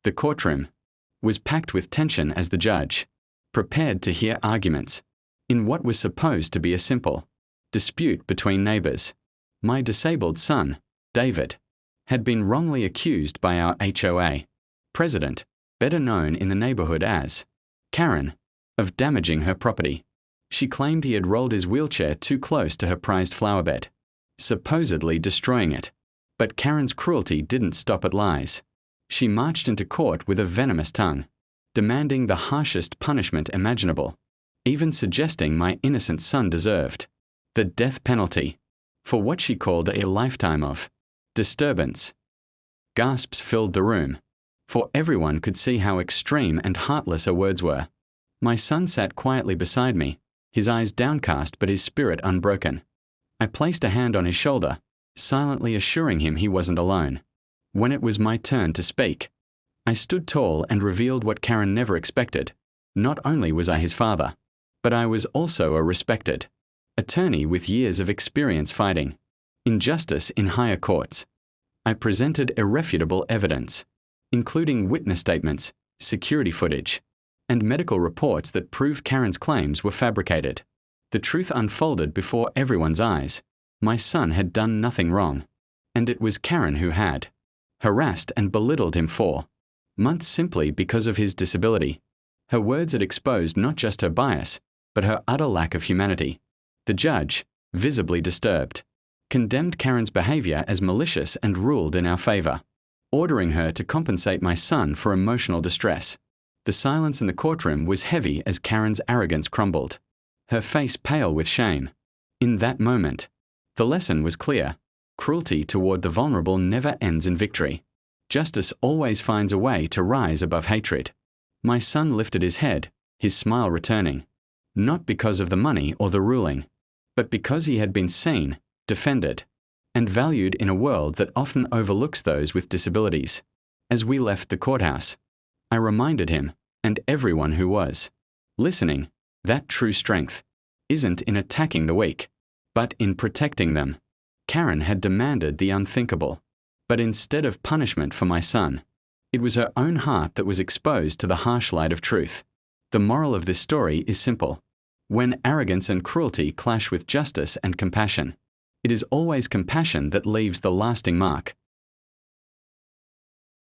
The courtroom was packed with tension as the judge prepared to hear arguments in what was supposed to be a simple dispute between neighbors. My disabled son, David, had been wrongly accused by our HOA president, better known in the neighborhood as Karen, of damaging her property. She claimed he had rolled his wheelchair too close to her prized flower bed, supposedly destroying it. But Karen's cruelty didn't stop at lies. She marched into court with a venomous tongue, demanding the harshest punishment imaginable, even suggesting my innocent son deserved the death penalty for what she called a lifetime of disturbance. Gasps filled the room, for everyone could see how extreme and heartless her words were. My son sat quietly beside me, his eyes downcast but his spirit unbroken. I placed a hand on his shoulder, silently assuring him he wasn't alone. When it was my turn to speak, I stood tall and revealed what Karen never expected. Not only was I his father, but I was also a respected attorney with years of experience fighting injustice in higher courts. I presented irrefutable evidence, including witness statements, security footage, and medical reports that prove Karen's claims were fabricated. The truth unfolded before everyone's eyes. My son had done nothing wrong, and it was Karen who had harassed and belittled him for months simply because of his disability. Her words had exposed not just her bias, but her utter lack of humanity. The judge, visibly disturbed, condemned Karen's behavior as malicious and ruled in our favor, ordering her to compensate my son for emotional distress. The silence in the courtroom was heavy as Karen's arrogance crumbled, her face pale with shame. In that moment, the lesson was clear. Cruelty toward the vulnerable never ends in victory. Justice always finds a way to rise above hatred. My son lifted his head, his smile returning, not because of the money or the ruling, but because he had been seen, defended, and valued in a world that often overlooks those with disabilities. As we left the courthouse, I reminded him, and everyone who was listening, that true strength isn't in attacking the weak, but in protecting them. Karen had demanded the unthinkable, but instead of punishment for my son, it was her own heart that was exposed to the harsh light of truth. The moral of this story is simple. When arrogance and cruelty clash with justice and compassion, it is always compassion that leaves the lasting mark.